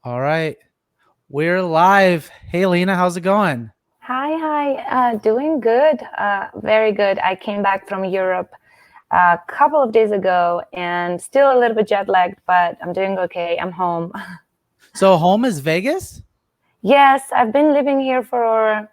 All right. We're live. Hey, Lena, how's it going? Hi. Doing good. Very good. I came back from Europe a couple of days ago and still a little bit jet lagged, but I'm doing okay. I'm home. So, home is Vegas? Yes, I've been living here for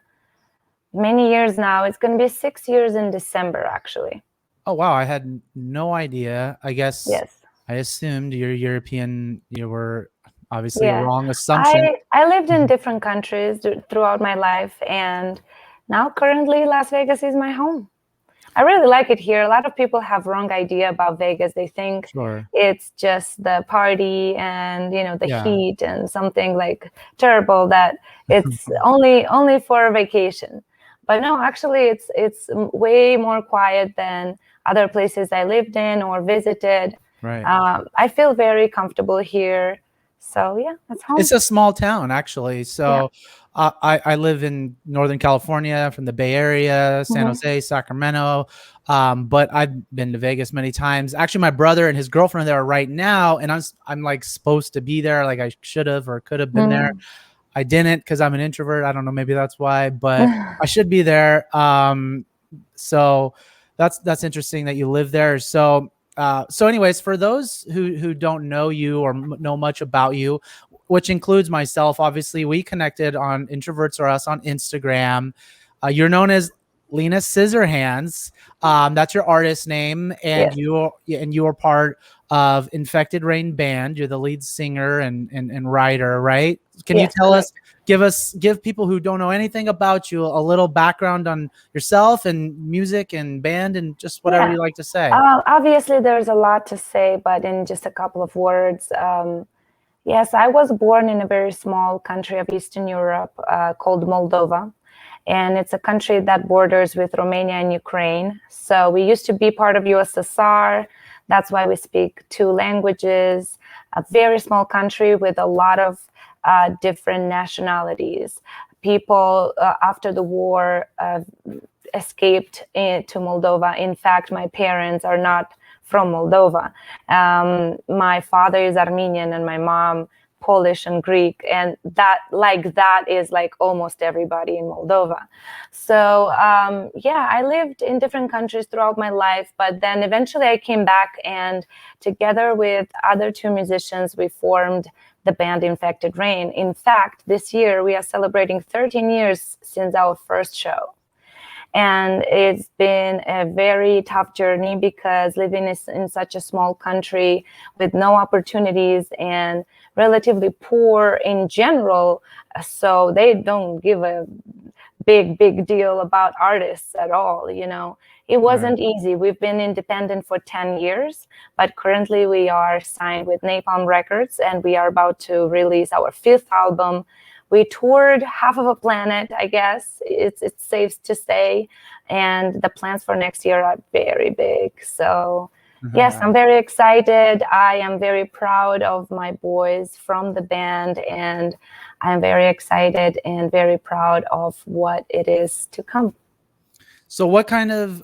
many years now. It's going to be 6 years in December, actually. Oh, wow. I had no idea. I guess Yes. I assumed you're European. You were obviously a Yeah. wrong assumption. I lived in Mhm. different countries throughout my life, and now currently Las Vegas is my home. I really like it here. A lot of people have wrong idea about Vegas. They think Sure. it's just the party and the Yeah. heat and something like terrible that it's only for a vacation. But no, actually it's way more quiet than other places I lived in or visited. Right. I feel very comfortable here. So yeah, that's It's home. a small town, actually. Yeah. So, I live in Northern California, from the Bay Area, San Hmm. Jose, Sacramento. But I've been to Vegas many times. Actually, my brother and his girlfriend are there right now, and I'm like supposed to be there. Like I should have or could have been there. Mm. I didn't because I'm an introvert. I don't know, maybe that's why, but I should be there. So that's interesting that you live there. So anyways, for those who don't know you or know much about you, which includes myself, obviously we connected on Introverts or Us on Instagram. You're known as Lena Scissorhands. That's your artist name, and Yes, you are part of Infected Rain Band. You're the lead singer and writer, right? Can you yes, tell correct. us, give people who don't know anything about you a little background on yourself and music and band and just whatever Yeah. you like to say? Obviously, there's a lot to say, but in just a couple of words. Yes, I was born in a very small country of Eastern Europe called Moldova. And it's a country that borders with Romania and Ukraine. So we used to be part of USSR. That's why we speak two languages. A very small country with a lot of different nationalities. People after the war escaped to Moldova. In fact, my parents are not from Moldova. My father is Armenian and my mom Polish and Greek, and that is like almost everybody in Moldova. So yeah, I lived in different countries throughout my life, but then eventually I came back, and together with other two musicians, we formed the band Infected Rain. In fact, this year we are celebrating 13 years since our first show. And it's been a very tough journey because living in such a small country with no opportunities and relatively poor in general, so they don't give a big deal about artists at all. It Right. wasn't easy. We've been independent for 10 years, but currently we are signed with Napalm Records, and we are about to release our fifth album. We toured half of a planet, I guess it's safe to say, and the plans for next year are very big. So yes, I'm very excited. I am very proud of my boys from the band, and I'm very excited and very proud of what it is to come. So what kind of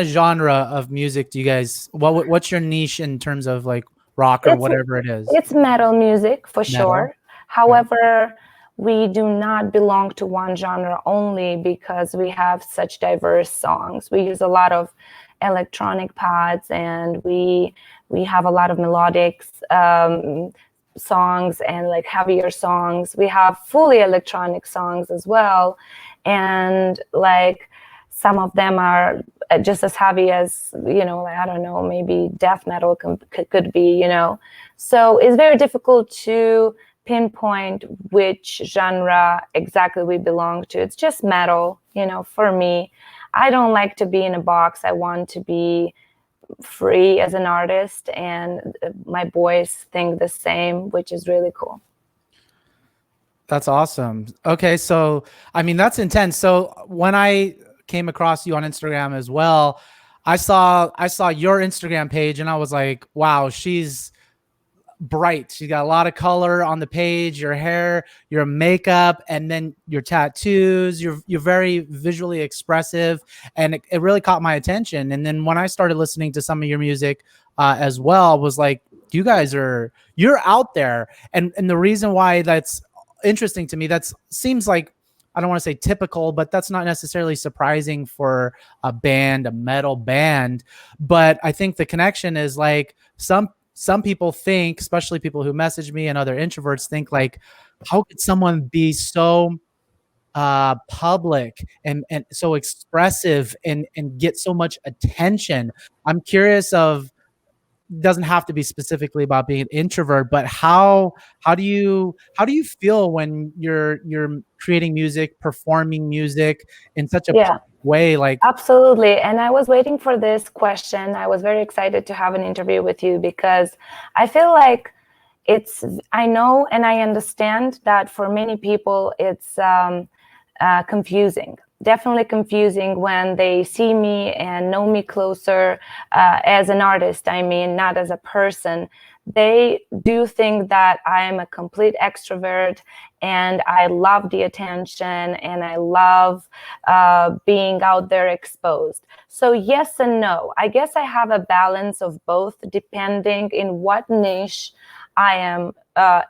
genre of music do you guys, what's your niche in terms of like rock or It's whatever it is? it's metal music for Metal? sure. Okay. However, we do not belong to one genre only because we have such diverse songs. We use a lot of electronic pads, and we have a lot of melodic songs and like heavier songs. We have fully electronic songs as well, and like some of them are just as heavy as like, I don't know, maybe death metal could be. So it's very difficult to pinpoint which genre exactly we belong to. It's just metal, for me. I don't like to be in a box. I want to be free as an artist, and my boys think the same, which is really cool. That's awesome. Okay, so I mean that's intense. So when I came across you on Instagram as well, I saw your Instagram page and I was like, wow, she's bright. She's got a lot of color on the page, your hair, your makeup, and then your tattoos. You're very visually expressive, and it really caught my attention. And then when I started listening to some of your music as well, was like you guys you're out there. And the reason why that's interesting to me, that's seems like, I don't want to say typical, but that's not necessarily surprising for a metal band. But I think the connection is like some people think, especially people who message me and other introverts, think like, how could someone be so public and so expressive and get so much attention? I'm curious of, doesn't have to be specifically about being an introvert, but how do you feel when you're creating music, performing music in such a Yeah, way? Like, absolutely. And I was waiting for this question. I was very excited to have an interview with you because I feel like I know and I understand that for many people it's confusing. Definitely confusing when they see me and know me closer as an artist. I mean, not as a person. They do think that I am a complete extrovert and I love the attention and I love being out there exposed. So yes and no. I guess I have a balance of both depending in what niche I am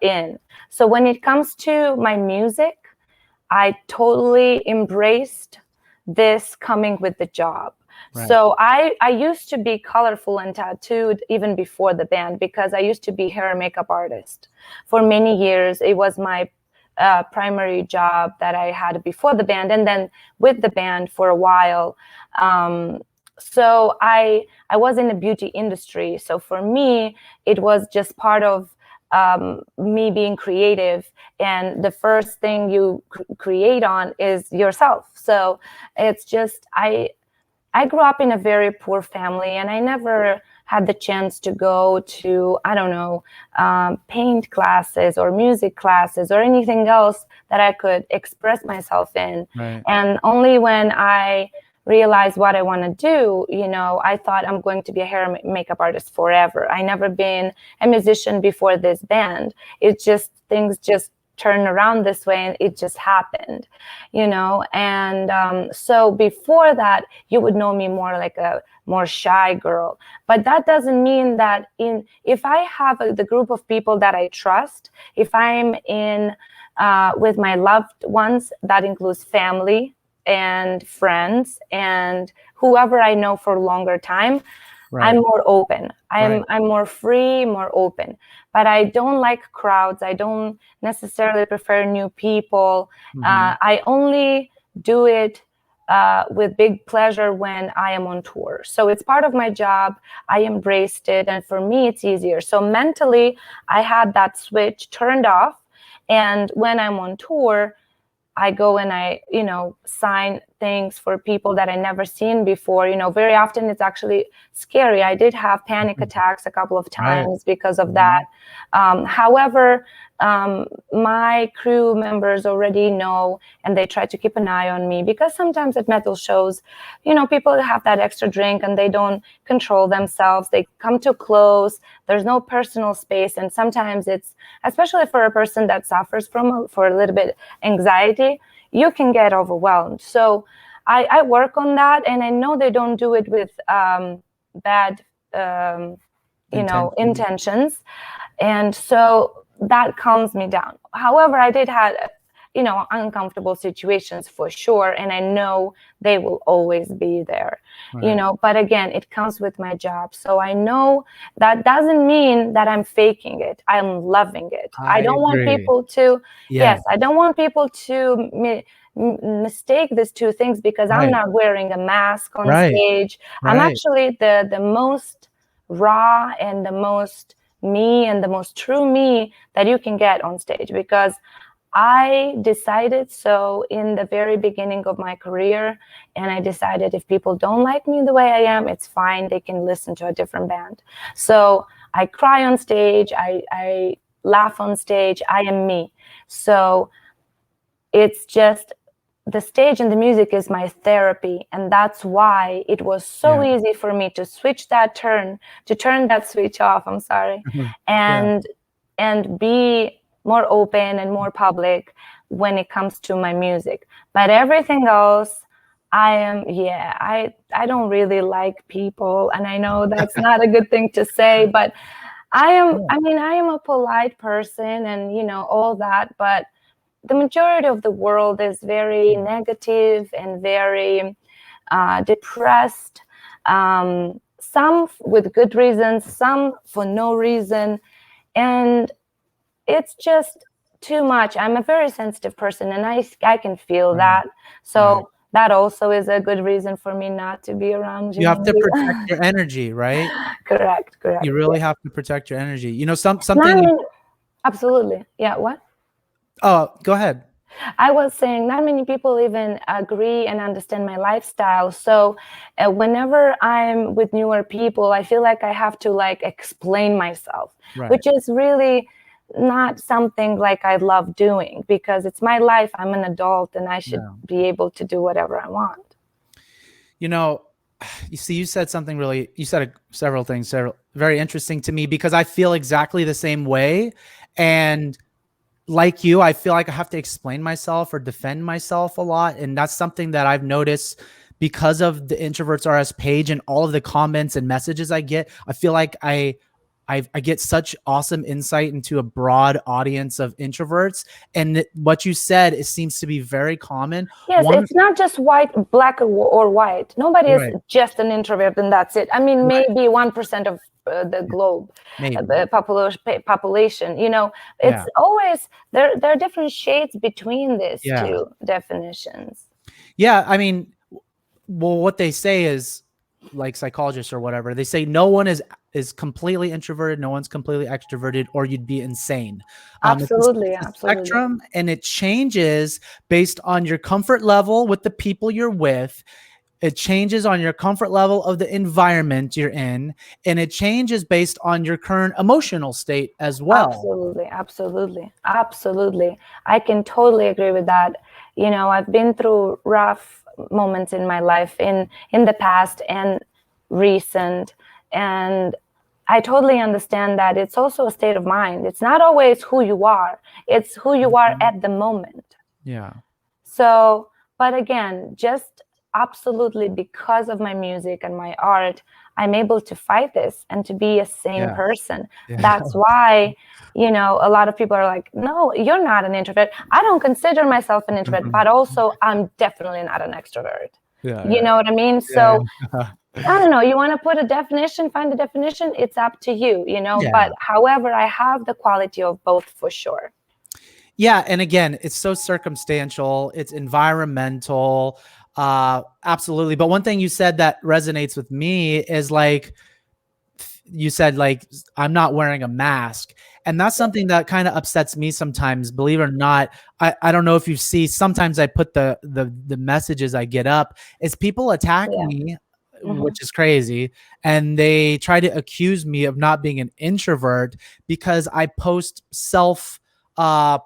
in. So when it comes to my music, I totally embraced this coming with the job. right. So I used to be colorful and tattooed even before the band because I used to be hair and makeup artist for many years. It was my primary job that I had before the band, and then with the band for a while. So I was in the beauty industry. So for me, it was just part of me being creative, and the first thing you create on is yourself. So it's just I grew up in a very poor family, and I never had the chance to go to, I don't know, paint classes or music classes or anything else that I could express myself in. Right. And only when I realize what I want to do, I thought I'm going to be a hair and makeup artist forever. I never been a musician before this band. Things just turned around this way and it just happened, and so before that you would know me more like a more shy girl, but that doesn't mean that if I have the group of people that I trust, if I'm in with my loved ones, that includes family and friends and whoever I know for a longer time, right, I'm more open. I'm more free, more open. But I don't like crowds. I don't necessarily prefer new people. Mm-hmm. I only do it with big pleasure when I am on tour. So it's part of my job. I embraced it. And for me, it's easier. So mentally, I had that switch turned off. And when I'm on tour, I go and I, sign things for people that I never seen before. Very often it's actually scary. I did have panic attacks a couple of times because of that. However, my crew members already know, and they try to keep an eye on me because sometimes at metal shows, people have that extra drink and they don't control themselves. They come too close. There's no personal space. And sometimes it's, especially for a person that suffers for a little bit anxiety, you can get overwhelmed. So I work on that, and I know they don't do it with bad, intentions. And so that calms me down. However, I did have, uncomfortable situations for sure. And I know they will always be there, but again, it comes with my job. So I know that doesn't mean that I'm faking it. I'm loving it. I don't want people to, I don't want people to mistake these two things because I'm not wearing a mask on stage. I'm actually the most raw and the most me and the most true me that you can get on stage, because I decided so in the very beginning of my career, and I decided if people don't like me the way I am, it's fine. They can listen to a different band. So I cry on stage. I laugh on stage. I am me. So it's just the stage and the music is my therapy. And that's why it was so easy for me to turn that switch off. I'm sorry. And be more open and more public when it comes to my music. But everything else, I don't really like people. And I know that's not a good thing to say, but I am a polite person and, you know, all that, but the majority of the world is very negative and very depressed. Some with good reasons, some for no reason. And it's just too much. I'm a very sensitive person and I can feel that. So that also is a good reason for me not to be around you. You have to protect your energy, right? Correct. You really have to protect your energy. You know, something. Absolutely. Yeah. What? Oh, go ahead. I was saying not many people even agree and understand my lifestyle. So whenever I'm with newer people, I feel like I have to like explain myself, which is really not something like I love doing because it's my life. I'm an adult and I should be able to do whatever I want. You know, you see, you said something really, you said several things, very interesting to me because I feel exactly the same way. And like you, I feel like I have to explain myself or defend myself a lot. And that's something that I've noticed because of the Introverts RS page and all of the comments and messages I get. I feel like I get such awesome insight into a broad audience of introverts. And what you said, it seems to be very common. Yes, it's not just black or white. Nobody is just an introvert and that's it. I mean, maybe 1% of the globe, the population, you know, it's always, there are different shades between these two definitions. Yeah, I mean, well, what they say is, like psychologists or whatever, they say no one is completely introverted, no one's completely extroverted, or you'd be insane. Absolutely, it's a spectrum, and it changes based on your comfort level with the people you're with. It changes on your comfort level of the environment you're in, and it changes based on your current emotional state as well. Absolutely. I can totally agree with that. You know, I've been through rough moments in my life in the past and recent, and I totally understand that it's also a state of mind. It's not always who you are, it's who you are at the moment. So, but again, just absolutely because of my music and my art, I'm able to fight this and to be a sane person. That's why, you know, a lot of people are like, no, you're not an introvert. I don't consider myself an introvert, but also I'm definitely not an extrovert. You know what I mean? So I don't know, you want to put a definition, find a definition, it's up to you, you know, but however, I have the quality of both for sure. Yeah. And again, it's so circumstantial, it's environmental. Absolutely. But one thing you said that resonates with me is like, you said like, I'm not wearing a mask. And that's something that kind of upsets me sometimes, believe it or not. I don't know if you see, sometimes I put the messages I get up is people attack me, which is crazy. And they try to accuse me of not being an introvert because I post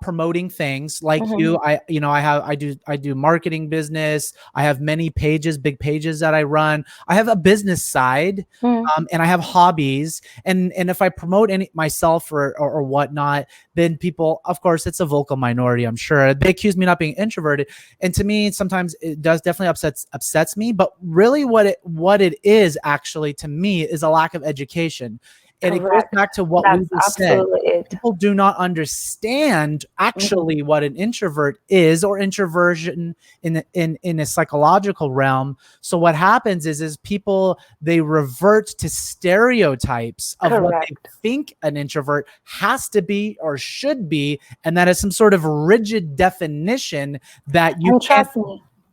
promoting things like I do marketing business. I have many pages, big pages that I run. I have a business side, and I have hobbies. And if I promote myself or whatnot, then people, of course, it's a vocal minority, I'm sure, they accuse me not being introverted. And to me, sometimes it does definitely upsets me. But really what it is actually to me is a lack of education. And it goes back to what we just said. People do not understand actually what an introvert is or introversion in a psychological realm. So what happens is people, they revert to stereotypes of what they think an introvert has to be or should be, and that is some sort of rigid definition that you can't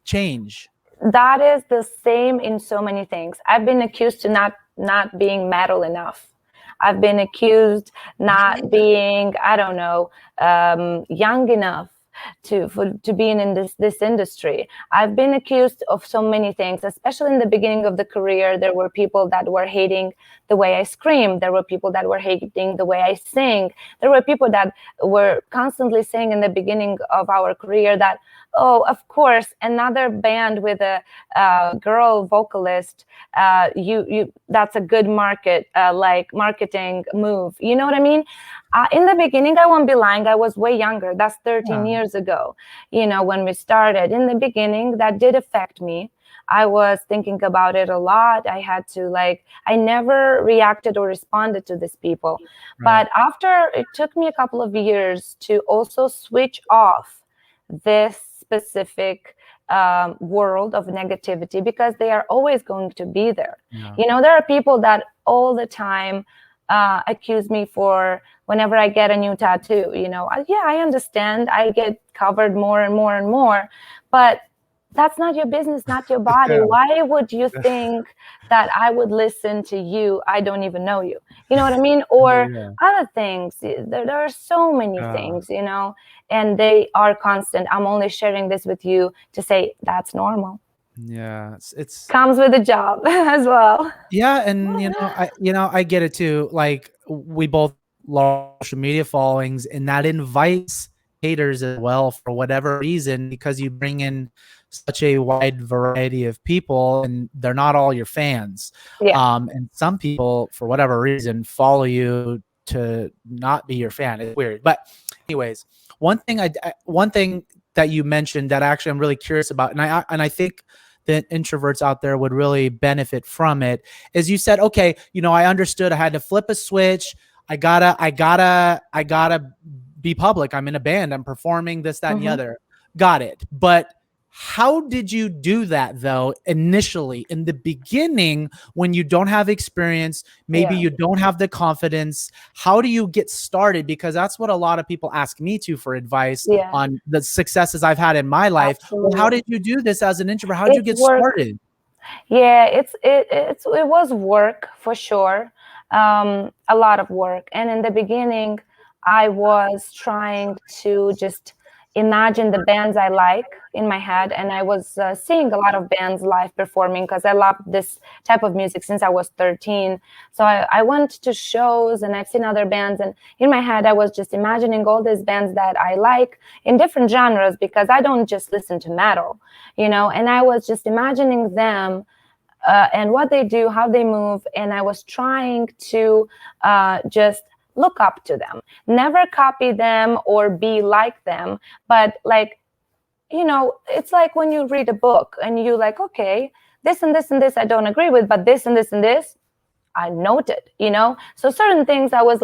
change. That is the same in so many things. I've been accused to not being metal enough. I've been accused not being, I don't know, young enough to be in this industry. I've been accused of so many things, especially in the beginning of the career. There were people that were hating the way I scream. There were people that were hating the way I sing. There were people that were constantly saying in the beginning of our career that, oh, of course, another band with a girl vocalist, that's a good marketing move. You know what I mean? In the beginning, I won't be lying, I was way younger. That's 13 years ago, you know, when we started. In the beginning, that did affect me. I was thinking about it a lot. I had to I never reacted or responded to these people. Right. But after it took me a couple of years to also switch off this specific world of negativity, because they are always going to be there. Yeah. There are people that all the time accuse me for whenever I get a new tattoo. Yeah, I understand. I get covered more and more and more, but that's not your business, not your body. Yeah. Why would you think that I would listen to you? I don't even know you. You know what I mean? Or Yeah. other things. There are so many things, and they are constant. I'm only sharing this with you to say that's normal. Yeah. It's Comes with a job as well. yeah, and I get it too. Like we both large social media followings, and that invites haters as well for whatever reason, because you bring in such a wide variety of people, and they're not all your fans. Yeah. And some people, for whatever reason, follow you to not be your fan. It's weird, but anyways, one thing that you mentioned that actually I'm really curious about, and I think that introverts out there would really benefit from it, is you said, okay, I understood I had to flip a switch. I gotta be public. I'm in a band. I'm performing this, that, and the other. Got it. But how did you do that though, initially in the beginning, when you don't have experience, maybe you don't have the confidence? How do you get started? Because that's what a lot of people ask me for advice on the successes I've had in my life. Well, how did you do this as an introvert? How did you get started? Yeah, it was work for sure. A lot of work. And in the beginning, I was trying to just imagine the bands I like in my head. And I was seeing a lot of bands live performing, because I love this type of music since I was 13. So I went to shows, and I've seen other bands. And in my head, I was just imagining all these bands that I like in different genres, because I don't just listen to metal, and I was just imagining them and what they do, how they move. And I was trying to just look up to them, never copy them or be like them, but it's like when you read a book and you okay, this and this and this I don't agree with, but this and this and this I noted, so certain things I was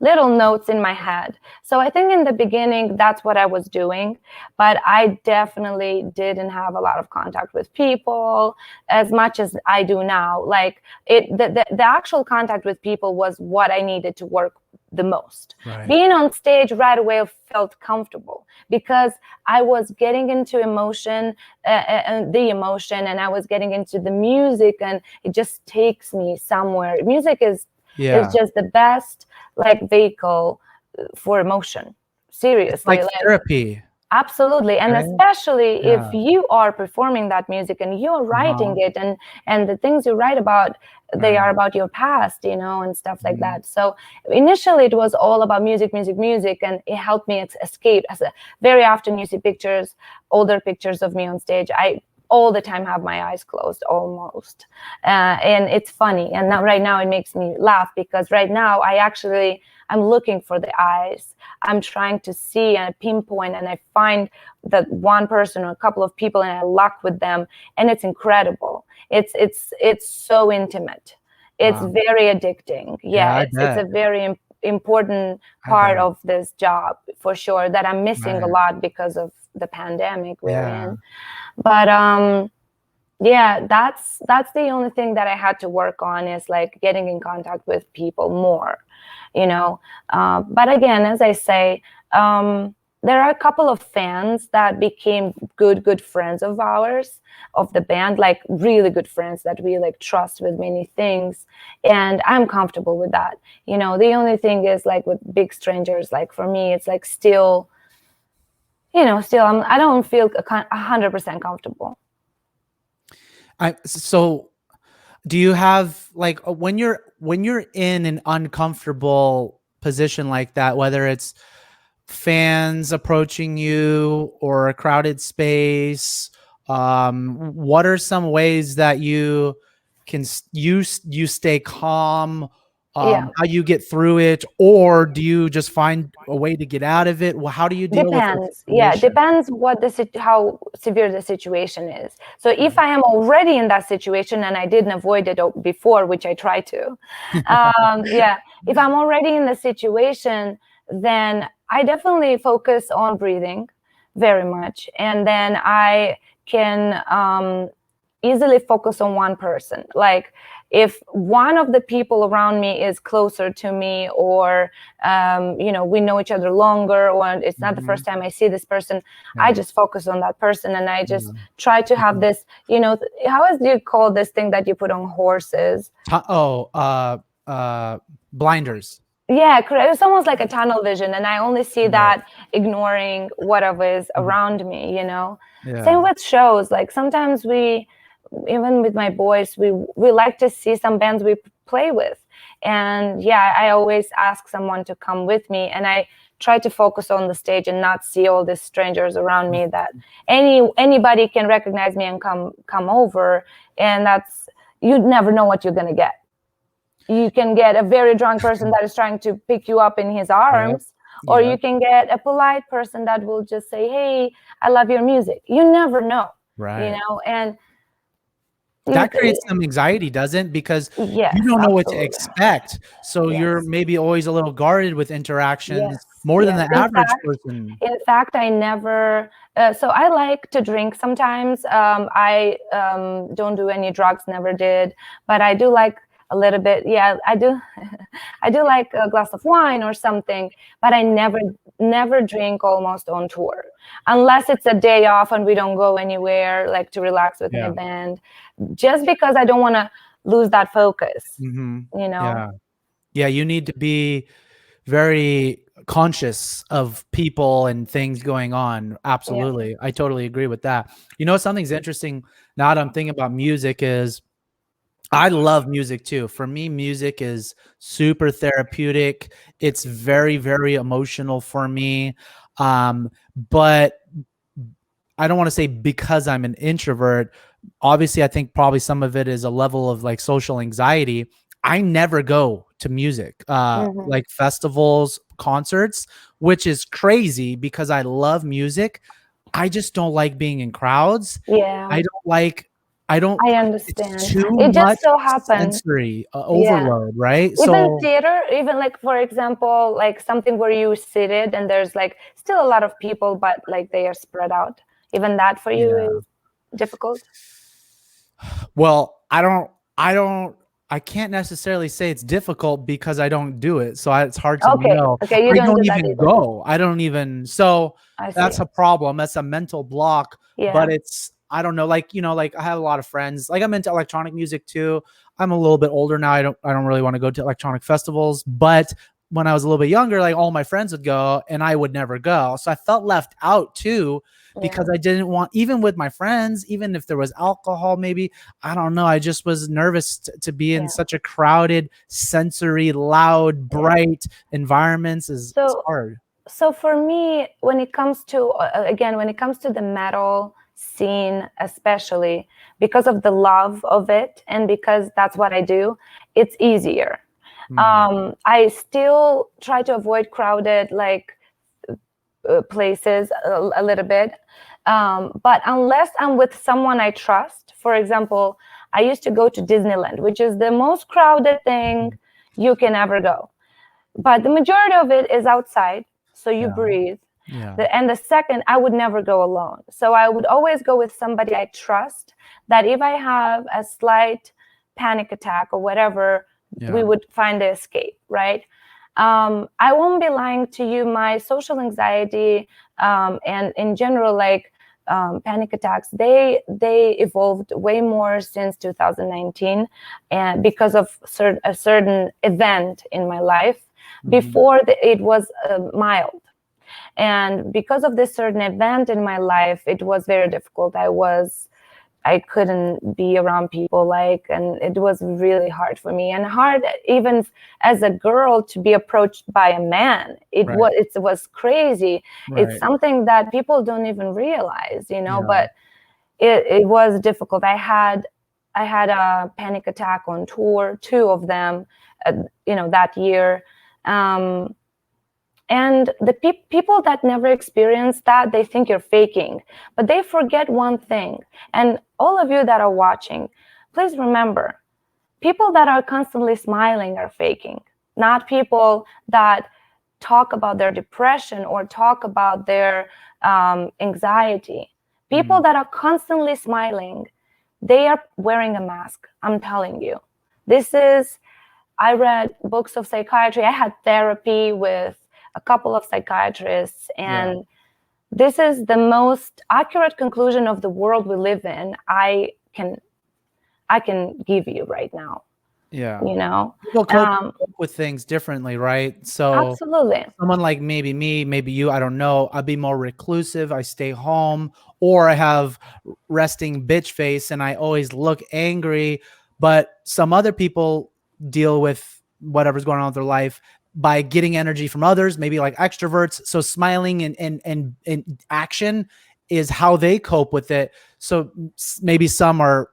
little notes in my head. So I think in the beginning, that's what I was doing, but I definitely didn't have a lot of contact with people as much as I do now. The actual contact with people was what I needed to work the most. Right. Being on stage right away felt comfortable, because I was getting into emotion, and I was getting into the music, and it just takes me somewhere. Music is just the best vehicle for emotion. Seriously, it's like therapy. Absolutely. And right? Especially if you are performing that music and you're writing it, and the things you write about, they are about your past, and stuff like that. So initially it was all about music, and it helped me escape. Very often you see pictures, older pictures of me on stage. I all the time have my eyes closed almost. And it's funny. And right now it makes me laugh, because right now I'm looking for the eyes. I'm trying to see and pinpoint, and I find that one person or a couple of people, and I lock with them, and it's incredible. It's so intimate. It's very addicting. Yeah, it's a very important part of this job for sure, that I'm missing a lot because of the pandemic we're in. But yeah, that's the only thing that I had to work on, is getting in contact with people more, but again, as I say, there are a couple of fans that became good friends of ours, of the band, really good friends that we trust with many things, and I'm comfortable with that. The only thing is with big strangers, for me, it's still I don't feel 100% comfortable. So do you have when you're in an uncomfortable position like that, whether it's fans approaching you or a crowded space, what are some ways that you can you stay calm, Yeah. how you get through it, or do you just find a way to get out of it? Well, how do you deal with the Depends. Yeah, situation? depends what how severe the situation is. So if I am already in that situation and I didn't avoid it before, which I try to, yeah, if I'm already in the situation, then I definitely focus on breathing very much, and then I can easily focus on one person. Like if one of the people around me is closer to me, or we know each other longer, or it's not the first time I see this person, I just focus on that person, and I just try to have this, how do you call this thing that you put on horses? Blinders. Yeah, correct. It's almost like a tunnel vision, and I only see that, ignoring whatever is around me, Same with shows. Like sometimes even with my boys, we like to see some bands we play with. And yeah, I always ask someone to come with me, and I try to focus on the stage and not see all these strangers around me, that anybody can recognize me and come over. And you never know what you're going to get. You can get a very drunk person that is trying to pick you up in his arms, or you can get a polite person that will just say, "Hey, I love your music." You never know, and that creates some anxiety, doesn't? Because you don't know what to expect. So you're maybe always a little guarded with interactions more than the average person. In fact, I never, so I like to drink sometimes. I don't do any drugs, never did, but I do like a little bit. Yeah, I do. I do like a glass of wine or something, but I never drink almost on tour, unless it's a day off and we don't go anywhere, like to relax with my band, just because I don't want to lose that focus. Yeah, you need to be very conscious of people and things going on. Absolutely. I totally agree with that. Something's interesting now that I'm thinking about music is I love music too. For me, music is super therapeutic. It's very, very emotional for me. But I don't want to say because I'm an introvert. Obviously, I think probably some of it is a level of like social anxiety. I never go to music, like festivals, concerts, which is crazy because I love music. I just don't like being in crowds. Yeah. I understand. It's too It much just so happens. sensory overload, right? Even theater, even like, for example, like something where you seated and there's like still a lot of people, but like they are spread out. Even that for you is difficult? Well, I can't necessarily say it's difficult because I don't do it. So it's hard to know. Okay, you don't do that even either. go. I don't even. So that's a problem. That's a mental block. Yeah. But I don't know. Like, like I have a lot of friends. Like I'm into electronic music too. I'm a little bit older now. I don't really want to go to electronic festivals. But when I was a little bit younger, like all my friends would go and I would never go. So I felt left out too. Because I didn't want, even with my friends, even if there was alcohol, maybe, I don't know. I just was nervous to be in such a crowded, sensory, loud, bright environments. It's hard. So for me, when it comes to, when it comes to the metal scene, especially because of the love of it and because that's what I do, it's easier. I still try to avoid crowded, places a little bit. But unless I'm with someone I trust, for example, I used to go to Disneyland, which is the most crowded thing you can ever go. But the majority of it is outside, so you breathe. And the second, I would never go alone. So I would always go with somebody I trust, that if I have a slight panic attack or whatever, we would find the escape, right? I won't be lying to you. My social anxiety and in general, panic attacks, they evolved way more since 2019, and because of a certain event in my life. Before it was mild, and because of this certain event in my life, it was very difficult. I couldn't be around people, and it was really hard for me, and hard even as a girl to be approached by a man. It was crazy. It's something that people don't even realize, but it was difficult. I had I had a panic attack on tour, 2 of them, that year. And the people that never experience that, they think you're faking, but they forget one thing. And all of you that are watching, please remember, people that are constantly smiling are faking, not people that talk about their depression or talk about their anxiety. People that are constantly smiling, they are wearing a mask. I'm telling you. I read books of psychiatry. I had therapy with a couple of psychiatrists, and this is the most accurate conclusion of the world we live in I can give you right now. Yeah. People cope with things differently, right? So absolutely. Someone like maybe me, maybe you, I don't know. I'd be more reclusive. I stay home, or I have resting bitch face and I always look angry. But some other people deal with whatever's going on with their life by getting energy from others, maybe like extroverts. So smiling and action is how they cope with it. So maybe some are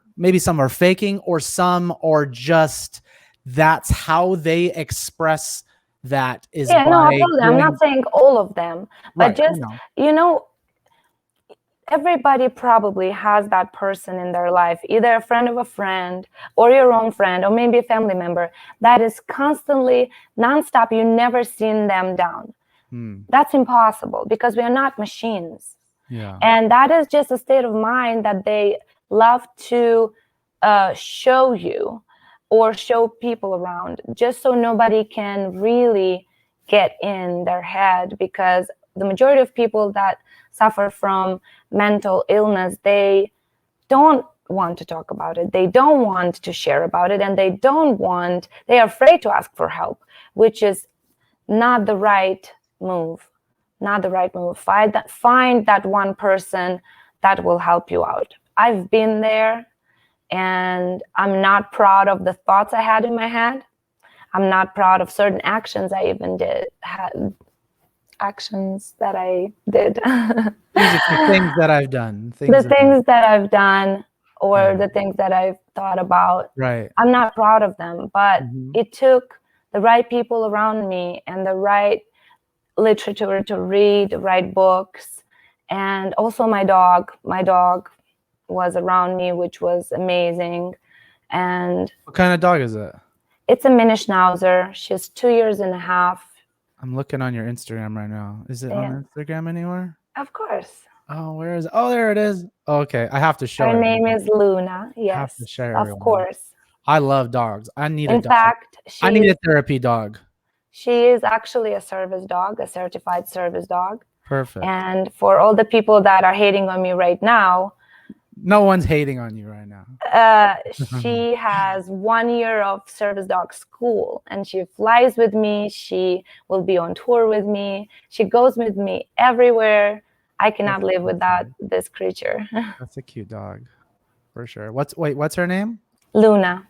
faking, or some are just, that's how they express that is by absolutely. I'm not saying all of them, but just everybody probably has that person in their life, either a friend of a friend or your own friend, or maybe a family member that is constantly nonstop. You never seen them down. That's impossible, because we are not machines. And that is just a state of mind that they love to show you or show people around, just so nobody can really get in their head. Because the majority of people that suffer from mental illness, they don't want to talk about it. They don't want to share about it, and they are afraid to ask for help, which is not the right move. Not the right move. Find that one person that will help you out. I've been there, and I'm not proud of the thoughts I had in my head. I'm not proud of certain actions I even did. Actions that I did. Things that I've done. The things that I've done, or the things that I've thought about. Right. I'm not proud of them, but it took the right people around me and the right literature to read, the right books, and also my dog. My dog was around me, which was amazing. And what kind of dog is it? It's a mini schnauzer. She's 2.5 years. I'm looking on your Instagram right now. Is it on Instagram anywhere? Of course. Oh, where is it? Oh, there it is. Oh, okay. I have to show her. Her name is Luna. Yes. I have to share of course. I love dogs. I need a dog. In fact, I need a therapy dog. She is actually a service dog, a certified service dog. Perfect. And for all the people that are hating on me right now, no one's hating on you right now. She has 1 year of service dog school, and she flies with me. She will be on tour with me. She goes with me everywhere. I cannot live without this creature. That's a cute dog, for sure. What's her name? Luna.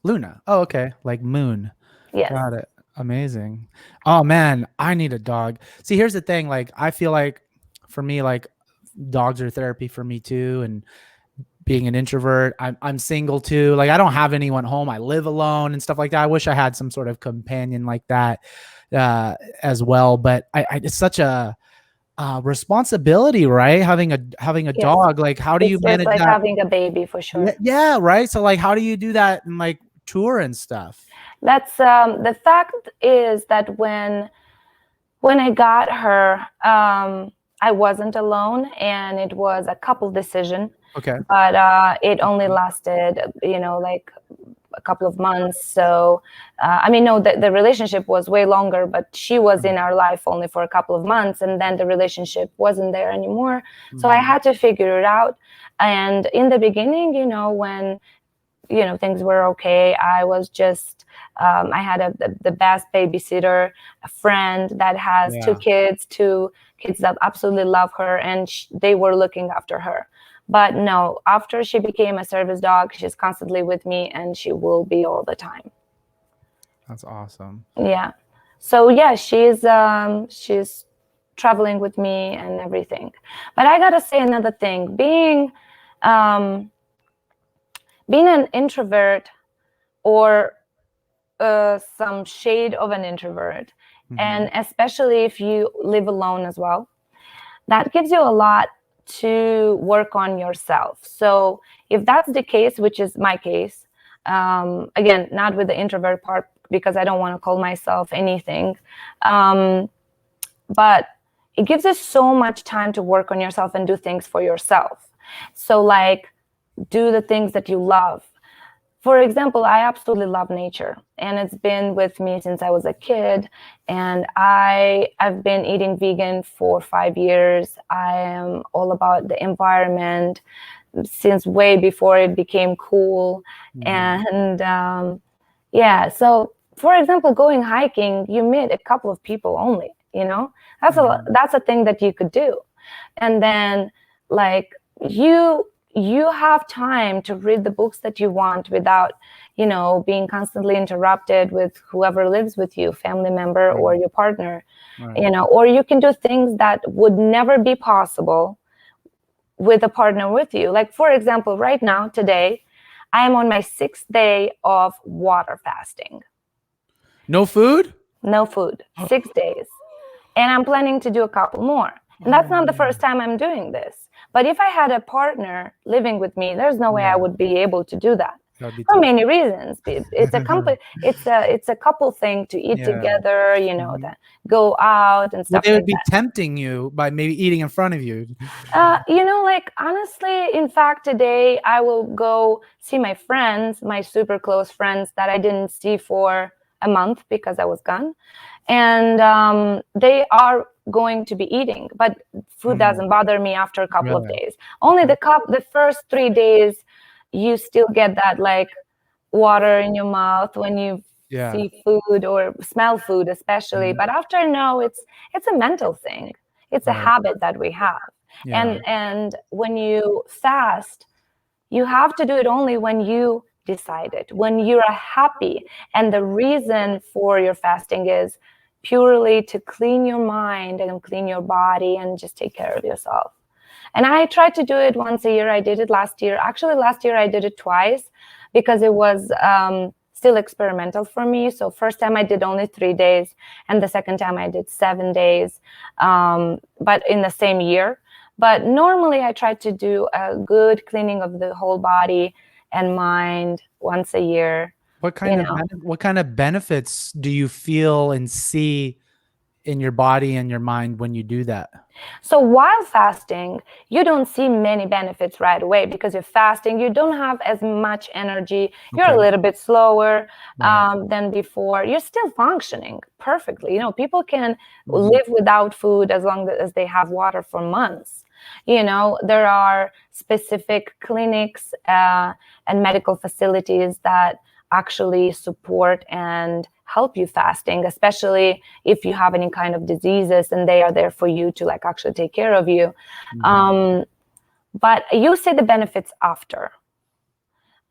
Luna. Oh, okay. Like moon. Yes. Got it. Amazing. Oh man, I need a dog. See, here's the thing. Like, I feel like for me, like, dogs are therapy for me too. And being an introvert, I'm single too. Like, I don't have anyone home. I live alone and stuff like that. I wish I had some sort of companion like that as well. But it's such a responsibility, right? Having a dog. Like, how do you manage like that? Having a baby, for sure. Yeah, right. So like, how do you do that and like tour and stuff? That's the fact is that when I got her, I wasn't alone, and it was a couple decision. Okay. But it only lasted, like a couple of months. So, the relationship was way longer, but she was in our life only for a couple of months, and then the relationship wasn't there anymore. So I had to figure it out. And in the beginning, when, things were okay, I was just, I had the best babysitter, a friend that has 2 kids that absolutely love her, and they were looking after her. But no, after she became a service dog, she's constantly with me, and she will be all the time. That's awesome. Yeah. So yeah, she's traveling with me and everything. But I gotta say another thing. Being being an introvert or some shade of an introvert, and especially if you live alone as well, that gives you a lot to work on yourself. So if that's the case, which is my case, again, not with the introvert part, because I don't want to call myself anything, but it gives us so much time to work on yourself and do things for yourself. So like, do the things that you love. For example, I absolutely love nature, and it's been with me since I was a kid, and I've been eating vegan for 5 years. I am all about the environment since way before it became cool. And yeah, so for example, going hiking, you meet a couple of people only, that's a thing that you could do. And then like you have time to read the books that you want without, being constantly interrupted with whoever lives with you, family member or your partner, or you can do things that would never be possible with a partner with you. Like, for example, right now, today, I am on my 6th day of water fasting. No food? No food, 6 days. And I'm planning to do a couple more. And that's not the first time I'm doing this. But if I had a partner living with me, there's no way I would be able to do that. For many reasons. It's a couple thing to eat together, to go out and stuff. They would be tempting you by maybe eating in front of you. Like honestly, in fact, today I will go see my friends, my super close friends that I didn't see for a month because I was gone. And they are going to be eating, but food doesn't bother me after a couple of days. Only the first 3 days, you still get that like water in your mouth when you see food or smell food, especially. But after, no, it's a mental thing. It's a habit that we have. And when you fast, you have to do it only when you decide it, when you're happy. And the reason for your fasting is purely to clean your mind and clean your body and just take care of yourself. And I try to do it once a year. I did it last year. Actually, last year I did it twice because it was still experimental for me. So first time I did only 3 days, and the second time I did 7 days, but in the same year. But normally I try to do a good cleaning of the whole body and mind once a year. What kind of benefits do you feel and see in your body and your mind when you do that? So while fasting, you don't see many benefits right away because you're fasting. You don't have as much energy. You're a little bit slower than before. You're still functioning perfectly. People can live without food as long as they have water for months. There are specific clinics and medical facilities that actually support and help you fasting, especially if you have any kind of diseases, and they are there for you to like actually take care of you. But you see the benefits after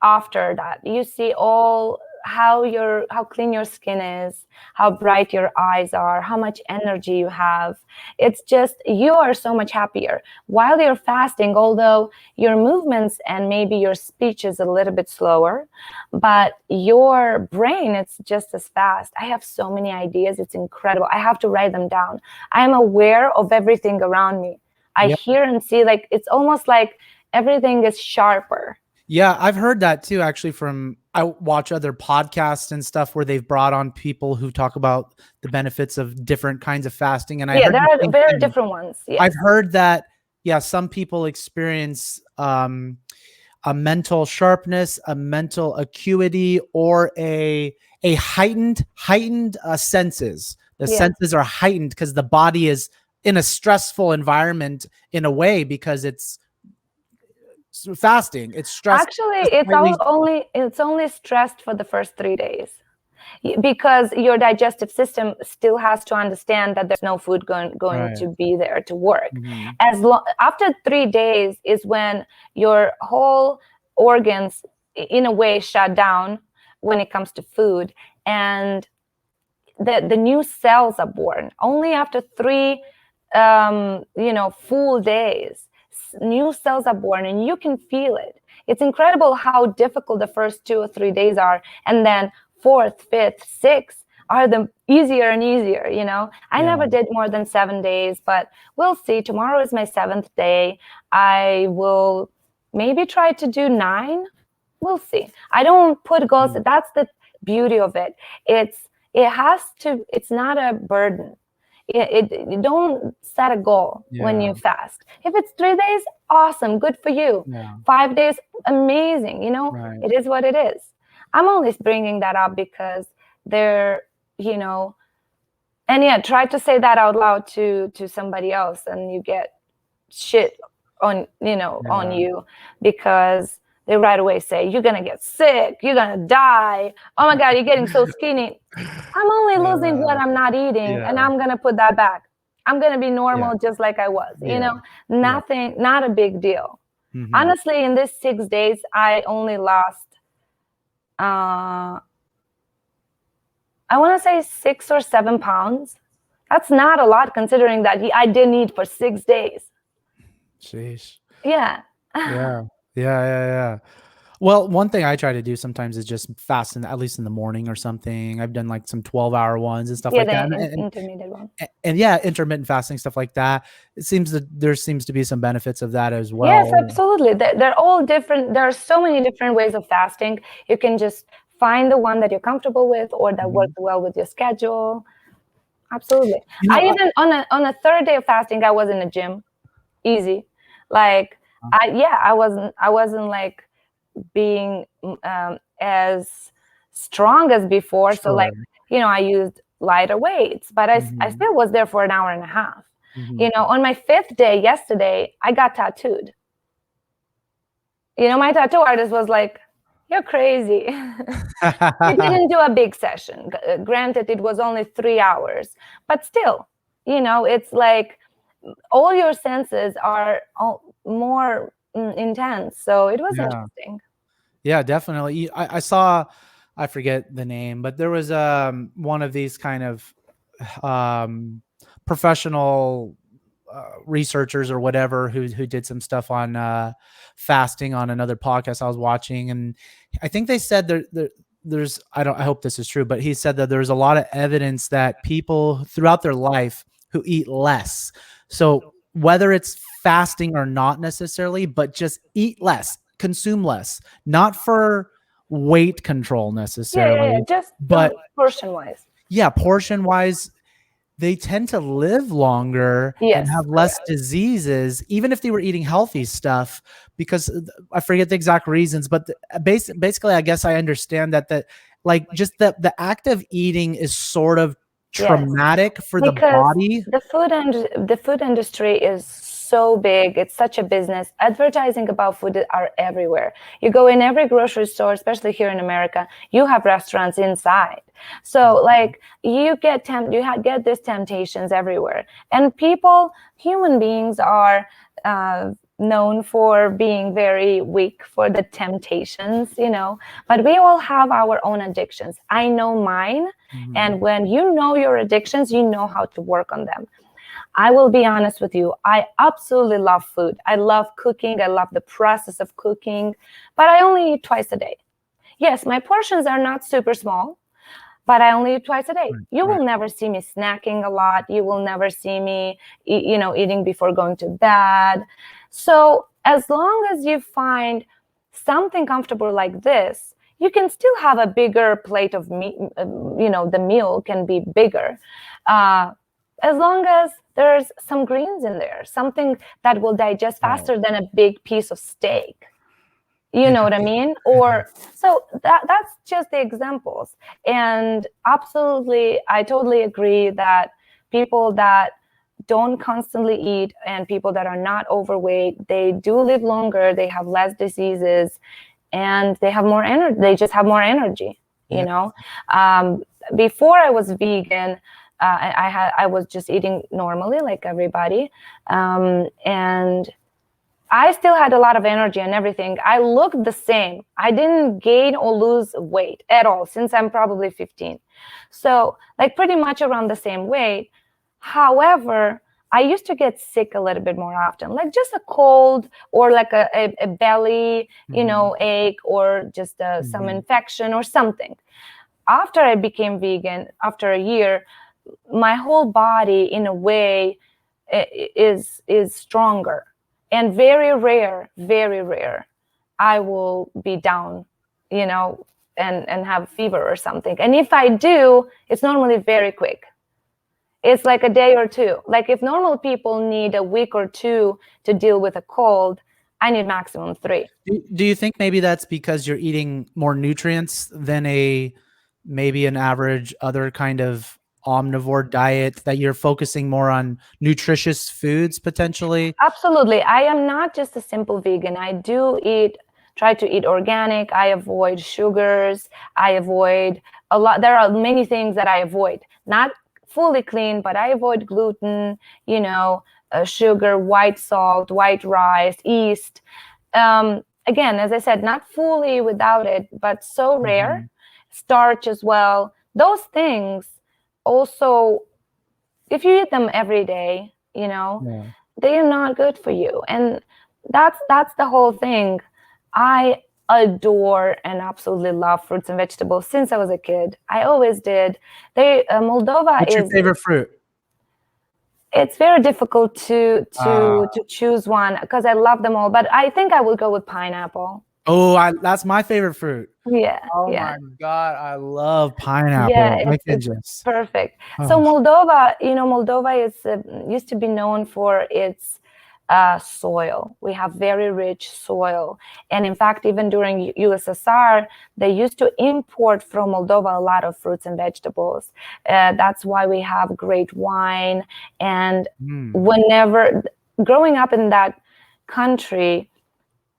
that. You see all how clean your skin is, how bright your eyes are, how much energy you have. It's just, you are so much happier while you're fasting, although your movements and maybe your speech is a little bit slower, but your brain, it's just as fast. I have so many ideas. It's incredible. I have to write them down. I am aware of everything around me. I hear and see, like, it's almost like everything is sharper. Yeah, I've heard that too, actually. I watch other podcasts and stuff where they've brought on people who talk about the benefits of different kinds of fasting. And there are very different ones. Yes. I've heard that, some people experience a mental sharpness, a mental acuity, or a heightened senses. The senses are heightened because the body is in a stressful environment in a way, because it's fasting. It's stressed. Actually, it's only stressed for the first 3 days, because your digestive system still has to understand that there's no food going to be there to work. After 3 days is when your whole organs, in a way, shut down when it comes to food, and the new cells are born. Only after 3 full days, new cells are born, and you can feel it. It's incredible how difficult the first 2 or 3 days are, and then fourth, fifth, sixth are the easier and easier, you know. I never did more than 7 days, but we'll see. Tomorrow is my 7th day. I will maybe try to do 9. We'll see. I don't put goals. That's the beauty of it. It's not a burden. You don't set a goal when you fast. If it's 3 days, awesome, good for you. 5 days, amazing. You know, it is what it is. I'm always bringing that up because they're, you know, and try to say that out loud to somebody else, and you get shit on, you know, on you, because they right away say, you're going to get sick, you're going to die. Oh my God, you're getting so skinny. I'm only losing what I'm not eating, and I'm going to put that back. I'm going to be normal just like I was, you know, nothing, not a big deal. Honestly, in these 6 days, I only lost, I want to say 6 or 7 pounds. That's not a lot considering that I didn't eat for 6 days. Jeez. Yeah. Yeah. Well, one thing I try to do sometimes is just fast, at least in the morning or something. I've done like some 12-hour ones and stuff like that. Intermittent one. And intermittent fasting, stuff like that. It seems that there seems to be some benefits of that as well. Yes, absolutely. They're all different. There are so many different ways of fasting. You can just find the one that you're comfortable with, or that works well with your schedule. Absolutely. You know, I even on a 3rd day of fasting, I was in the gym. Easy. Like I wasn't like being as strong as before. So like, you know, I used lighter weights, but I still was there for an hour and a half. You know, on my 5th day yesterday, I got tattooed. You know, my tattoo artist was like, you're crazy. We didn't do a big session. Granted, it was only 3 hours, but still, you know, it's like all your senses are more intense. So it was interesting. Yeah, definitely. I saw, I forget the name, but there was one of these kind of professional researchers or whatever who did some stuff on fasting on another podcast I was watching, and I think they said there's I hope this is true, but he said that there's a lot of evidence that people throughout their life who eat less, so whether it's fasting or not necessarily, but just eat less, consume less, not for weight control necessarily, just but portion wise. Portion wise, they tend to live longer and have less diseases, even if they were eating healthy stuff, because I forget the exact reasons, but basically, I guess I understand that like just the act of eating is sort of traumatic for the body. The food industry is so big. It's such a business. Advertising about food are everywhere. You go in every grocery store, especially here in America, you have restaurants inside. So like you get these temptations everywhere. And human beings are known for being very weak for the temptations, you know, but we all have our own addictions. I know mine. And when you know your addictions, you know how to work on them. I will be honest with you. I absolutely love food. I love cooking. I love the process of cooking, but I only eat twice a day. Yes, my portions are not super small, but I only eat twice a day. You will never see me snacking a lot. You will never see me, eating before going to bed. So as long as you find something comfortable like this, you can still have a bigger plate of meat. The meal can be bigger. As long as there's some greens in there, something that will digest faster than a big piece of steak. You know what I mean? So that's just the examples. And absolutely, I totally agree that people that don't constantly eat and people that are not overweight, they do live longer, they have less diseases, and they have more energy. They just have more energy, you know? Before I was vegan, I was just eating normally like everybody. And I still had a lot of energy and everything. I looked the same. I didn't gain or lose weight at all since I'm probably 15. So like pretty much around the same weight. However, I used to get sick a little bit more often, like just a cold or like a belly, ache, or just some infection or something. After I became vegan, after a year, my whole body, in a way, is stronger. And very rare, I will be down, and have fever or something. And if I do, it's normally very quick. It's like a day or two. Like if normal people need a week or two to deal with a cold, I need maximum 3. Do you think maybe that's because you're eating more nutrients than maybe an average other kind of omnivore diet, that you're focusing more on nutritious foods potentially? Absolutely. I am not just a simple vegan. I do try to eat organic. I avoid sugars. I avoid a lot. There are many things that I avoid. Not fully clean, but I avoid gluten, sugar, white salt, white rice, yeast. Again, as I said, not fully without it, but so rare. Starch as well. Those things also, if you eat them every day, they are not good for you. And that's the whole thing. I adore and absolutely love fruits and vegetables since I was a kid. I always did. Moldova What's your favorite fruit? It's very difficult to choose one because I love them all, but I think I will go with pineapple. Oh, that's my favorite fruit. Yeah. Oh yeah. my God, I love pineapple. Yeah, it's perfect. Oh. So Moldova, Moldova is used to be known for its soil. We have very rich soil. And in fact, even during USSR, they used to import from Moldova a lot of fruits and vegetables. That's why we have great wine. And whenever growing up in that country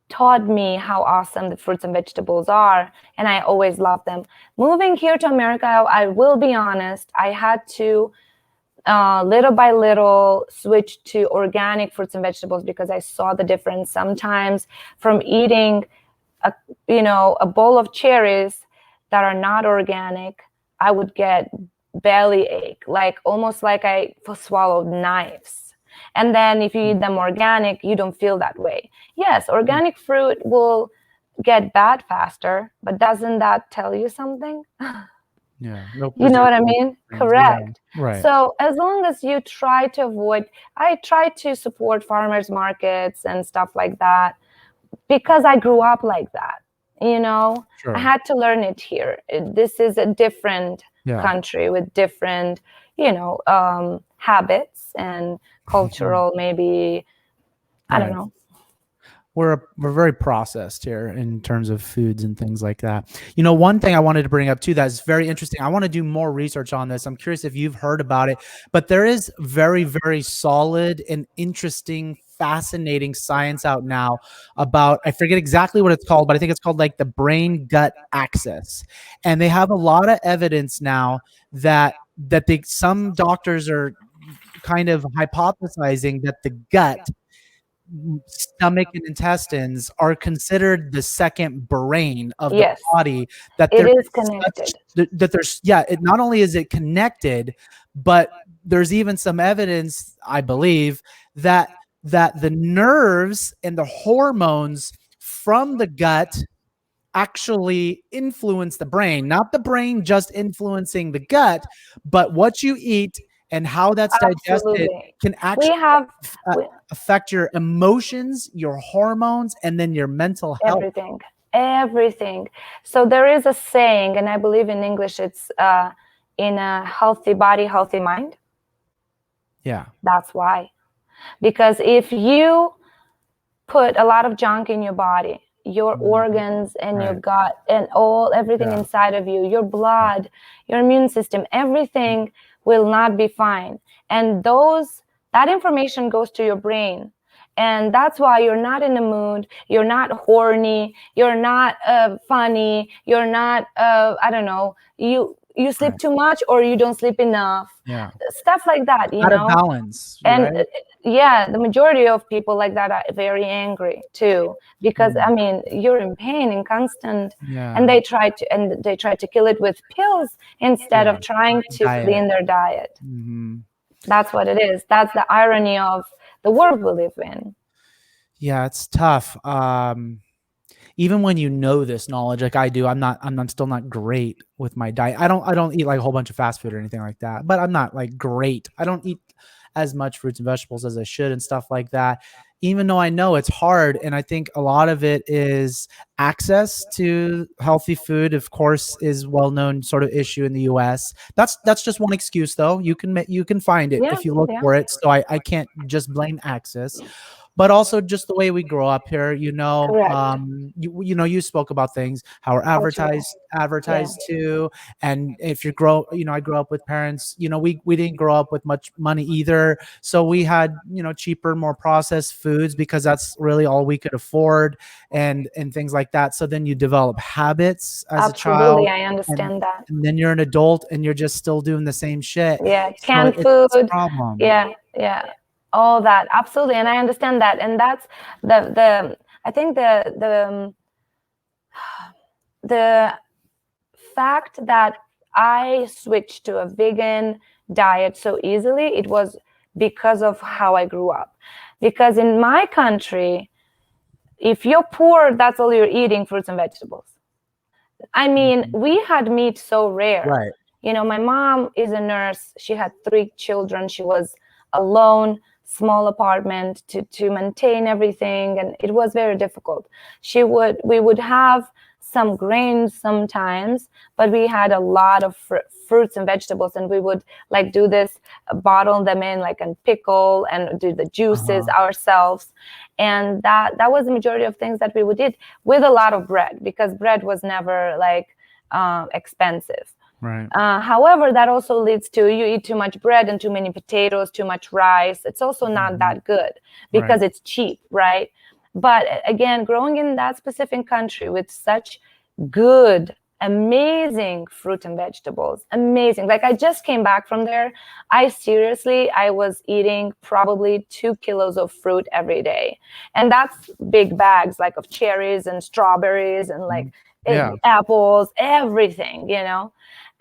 taught me how awesome the fruits and vegetables are, and I always loved them. Moving here to America, I will be honest, I had to little by little switch to organic fruits and vegetables because I saw the difference. Sometimes from eating a bowl of cherries that are not organic, I would get belly ache, like almost like I swallowed knives. And then if you eat them organic, you don't feel that way. Yes, organic fruit will get bad faster, but doesn't that tell you something? Yeah. You know what I mean? Correct. Yeah, right. So as long as you try to avoid, I try to support farmers markets and stuff like that because I grew up like that. Sure. I had to learn it here. This is a different country with different, habits and cultural, maybe, I don't know. We're very processed here in terms of foods and things like that. One thing I wanted to bring up too that's very interesting. I want to do more research on this. I'm curious if you've heard about it, but there is very, very solid and interesting, fascinating science out now about, I forget exactly what it's called, but I think it's called like the brain-gut axis. And they have a lot of evidence now that some doctors are kind of hypothesizing that the gut, stomach, and intestines are considered the second brain of the body. That it is connected. Not only is it connected, but there's even some evidence, I believe, that the nerves and the hormones from the gut actually influence the brain. Not the brain just influencing the gut, but what you eat and how that's digested can actually affect your emotions, your hormones, and then your mental health. Everything. So there is a saying, and I believe in English it's in a healthy body, healthy mind. Yeah. That's why. Because if you put a lot of junk in your body, your organs and your gut and everything inside of you, your blood, your immune system, everything will not be fine. And that information goes to your brain. And that's why you're not in the mood, you're not horny, you're not funny, you're not, I don't know, you sleep too much or you don't sleep enough. Stuff like that, Out of balance. And the majority of people like that are very angry too, because I mean, you're in pain and constant, and they try to kill it with pills instead of trying to clean their diet. That's what it is. That's the irony of the world we live in. Yeah, it's tough. Even when you know this knowledge, like I do, I'm still not great with my diet. I don't eat like a whole bunch of fast food or anything like that, but I'm not like great. I don't eat as much fruits and vegetables as I should and stuff like that. Even though I know it's hard, and I think a lot of it is access to healthy food, of course, is well-known sort of issue in the US. That's just one excuse though. You can find it Yeah, if you look yeah, for it. So I can't just blame access, but also just the way we grow up here, correct. you spoke about things how we're Cultural. Yeah, advertised to. And if you grow, I grew up with parents, we didn't grow up with much money either, so we had, cheaper, more processed foods because that's really all we could afford, and things like that. So then you develop habits as a absolutely. child, I and understand that. and then you're an adult and you're just still doing the same shit. Yeah, So canned it's a food. problem. Yeah, yeah, all that. Absolutely, and I understand that. And that's the I think the fact that I switched to a vegan diet so easily, it was because of how I grew up. Because in my country, if you're poor, that's all you're eating, fruits and vegetables. I mean, Mhm. we had meat so rare. Right. My mom is a nurse. She had 3 children. She was alone, small apartment to maintain everything, and it was very difficult. We would have some grains sometimes, but we had a lot of fruits and vegetables, and we would like do this, bottle them in like and pickle and do the juices Uh-huh. ourselves. And that was the majority of things that we would eat, with a lot of bread, because bread was never like expensive. Right. However, that also leads to you eat too much bread and too many potatoes, too much rice. It's also not Mhm. that good Right. because it's cheap, right? But again, growing in that specific country with such good, amazing fruit and vegetables, amazing. Like I just came back from there. I was eating probably 2 kilos of fruit every day. And that's big bags like of cherries and strawberries and like Mhm. Yeah. apples, everything.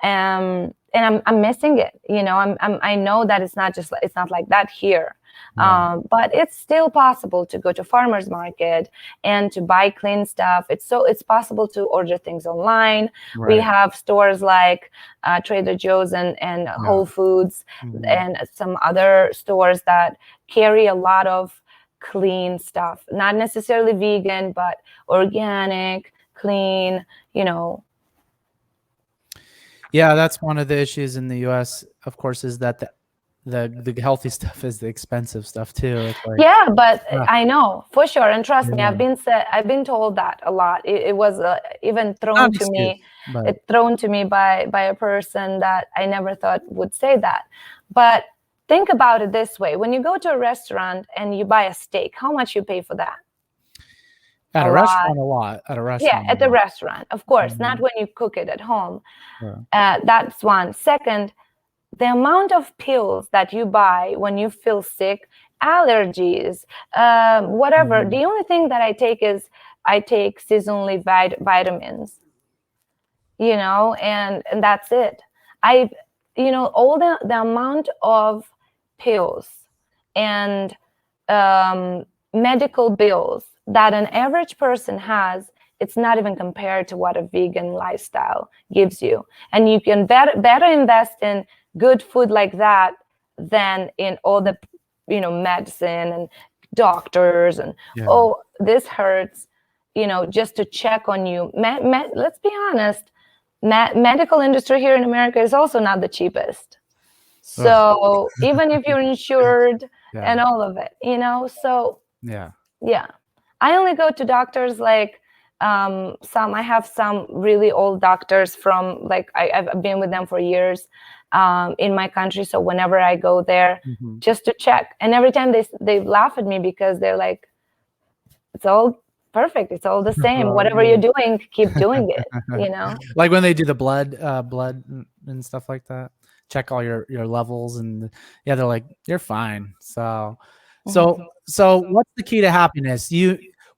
And I'm missing it. I know that it's not like that here. Yeah. But it's still possible to go to farmers market and to buy clean stuff. It's possible to order things online. We Right. have stores like Trader Joe's and Yeah. Whole Foods Mhm. and some other stores that carry a lot of clean stuff, not necessarily vegan, but organic, clean, you know. Yeah, that's one of the issues in the US, of course, is that the healthy stuff is the expensive stuff too. It's like, Yeah, but ah, I know for sure, and trust me, yeah. I've been told that a lot. It was even Not thrown an to me, excuse, but by a person that I never thought would say that. But think about it this way: when you go to a restaurant and you buy a steak, how much you pay for that? at A a lot. restaurant, a lot. At a Yeah, restaurant, at a the lot. restaurant, of course, not Mhm. when you cook it at home. Yeah. That's one. Second, the amount of pills that you buy when you feel sick, allergies, whatever. Mhm. The only thing that I take is I take seasonally vitamins, and that's it. I, all the amount of pills and medical bills that an average person has, it's not even compared to what a vegan lifestyle gives you. And you can better invest in good food like that than in all the medicine and doctors and, Yeah. oh, this hurts, just to check on you. Let's be honest, medical industry here in America is also not the cheapest. Ugh. So even if you're insured Yeah. and all of it, so Yeah. yeah, I only go to doctors like I have some really old doctors from like I've been with them for years in my country. So whenever I go there, Mhm. just to check, and every time they laugh at me because they're like, it's all perfect, it's all the same. Well, Whatever you're doing, keep doing it. like when they do the blood and stuff like that, check all your levels, and yeah, they're like, you're fine. So, so, Mhm. so, what's the key to happiness?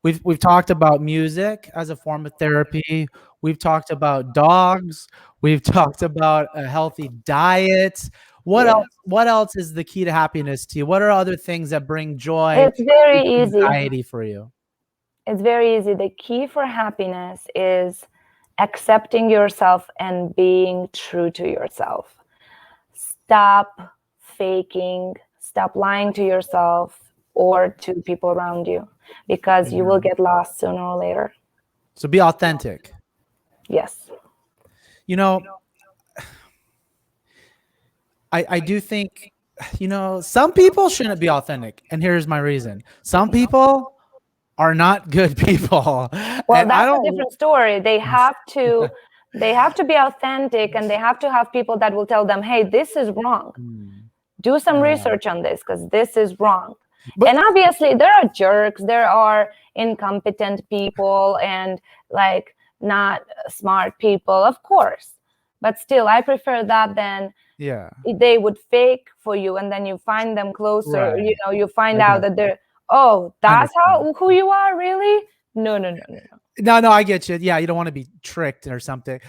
We've talked about music as a form of therapy. We've talked about dogs. We've talked about a healthy diet. What Yes. else? What else is the key to happiness to you? What are other things that bring joy, It's very easy. anxiety for you? It's very easy. The key for happiness is accepting yourself and being true to yourself. Stop faking, stop lying to yourself or to people around you, because you will get lost sooner or later. So be authentic. Yes. You know, I do think, some people shouldn't be authentic. And here's my reason. Some people are not good people. Well, And I that's a don't. different story. They have to be authentic, and they have to have people that will tell them, hey, this is wrong. Do some research on this, because this is wrong. And obviously there are jerks, there are incompetent people, and like not smart people, of course. But still, I prefer that than they would fake for you, and then you find them closer. Right. You find I out get that they're, oh, I that's understand. who you are, really? No. No, I get you. Yeah, you don't want to be tricked or something.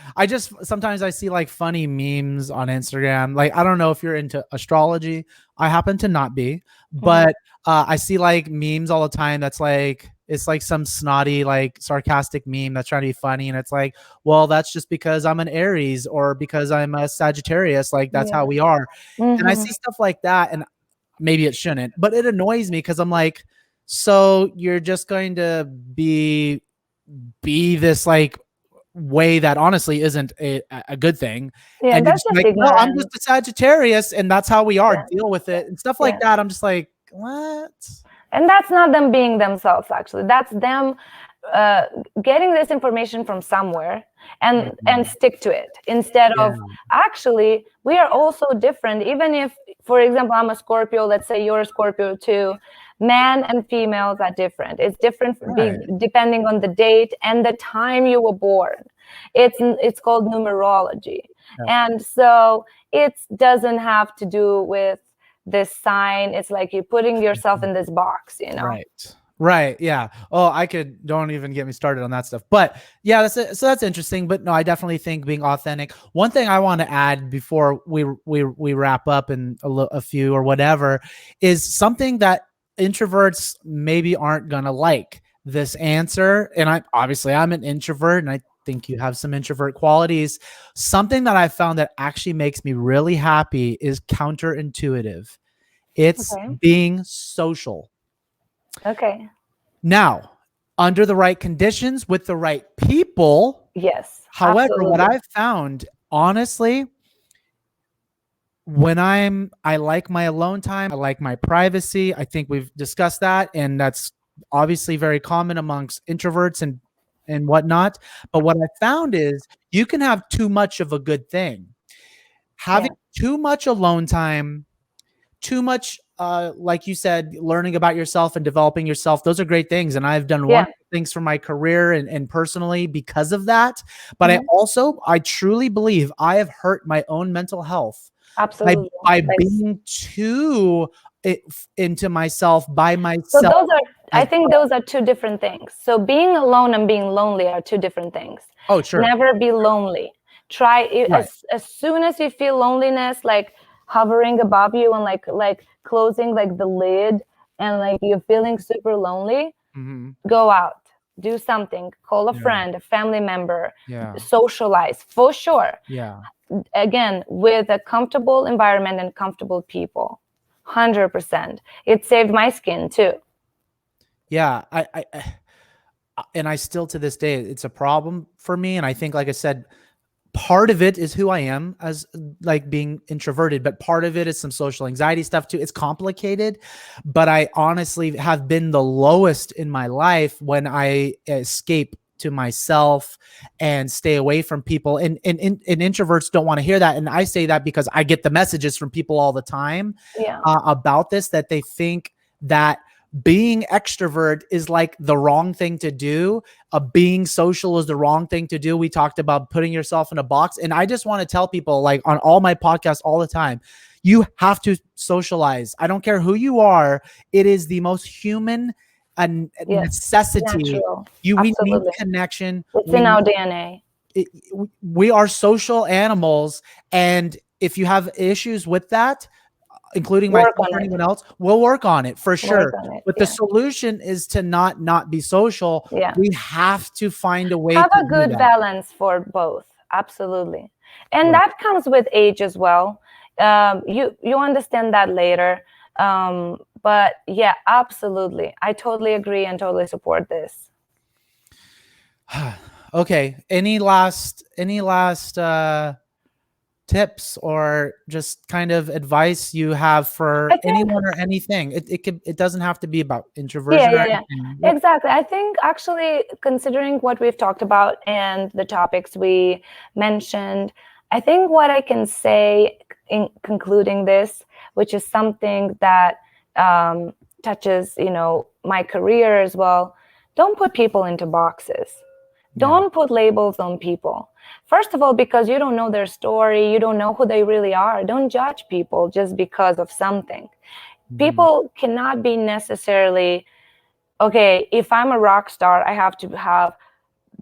Sometimes I see like funny memes on Instagram. Like, I don't know if you're into astrology. I happen to not be, but I see like memes all the time. That's like, it's like some snotty, like sarcastic meme that's trying to be funny. And it's like, well, that's just because I'm an Aries or because I'm a Sagittarius. Like, that's how we are. And I see stuff like that, and maybe it shouldn't, but it annoys me because I'm like, so you're just going to be this like way that honestly isn't a good thing. Yeah, And you're that's just just like, no, I'm just ignorant. a Sagittarius and that's how we are. Yeah. Deal with it and stuff like that. I'm just like, what? And that's not them being themselves, actually. That's them getting this information from somewhere and stick to it, instead of actually, we are all so different. Even if, for example, I'm a Scorpio, let's say you're a Scorpio too, men and females are different. It's different depending on the date and the time you were born. It's called numerology. And so it doesn't have to do with this sign. It's like you're putting yourself in this box, Right. Yeah. Oh, don't even get me started on that stuff. But yeah, that's it. So that's interesting. But no, I definitely think being authentic. One thing I want to add before we wrap up in a few or whatever is something that introverts maybe aren't going to like this answer. And I'm an introvert, and I think you have some introvert qualities. Something that I found that actually makes me really happy is counterintuitive. It's being social. Okay. Now, under the right conditions with the right people. Yes. However, absolutely. what I've found, honestly, when I like my alone time, I like my privacy. I think we've discussed that, and that's obviously very common amongst introverts and whatnot. But what I found is you can have too much of a good thing. Having too much alone time, too much, like you said, learning about yourself and developing yourself. Those are great things. And I've done wonderful things for my career and personally because of that. But I truly believe I have hurt my own mental health by being too into myself by myself. So I think those are two different things. So being alone and being lonely are two different things. Oh, sure. Never be lonely. Try as soon as you feel loneliness, like hovering above you and like closing like the lid, and like you're feeling super lonely, go out, do something, call a friend, a family member, socialize for sure. Again, with a comfortable environment and comfortable people. 100%. It saved my skin too. Yeah, I still to this day, it's a problem for me. And I think, like I said, part of it is who I am as like being introverted, but part of it is some social anxiety stuff too. It's complicated, but I honestly have been the lowest in my life when I escape to myself and stay away from people. And introverts don't want to hear that. And I say that because I get the messages from people all the time about this, that they think that being extrovert is like the wrong thing to do. Being social is the wrong thing to do. We talked about putting yourself in a box. And I just want to tell people, like on all my podcasts all the time, you have to socialize. I don't care who you are. It is the most human necessity. We need connection. It's in our DNA. We are social animals, and if you have issues with that, including Work myself on or it. anyone else, we'll work on it for Work sure. on it. But the solution is to not be social. Yeah. We have to find a way Have to a do good that. balance for both. Absolutely. And Right. that comes with age as well. You understand that later. But yeah, absolutely. I totally agree and totally support this. Okay. Any last tips or just kind of advice you have for I think, anyone or anything? It doesn't have to be about introversion or anything. What? exactly. I think actually considering what we've talked about and the topics we mentioned, I think what I can say in concluding this, which is something that touches, my career as well, don't put people into boxes. Don't put labels on people. First of all, because you don't know their story, you don't know who they really are. Don't judge people just because of something. People cannot be necessarily, okay, if I'm a rock star, I have to have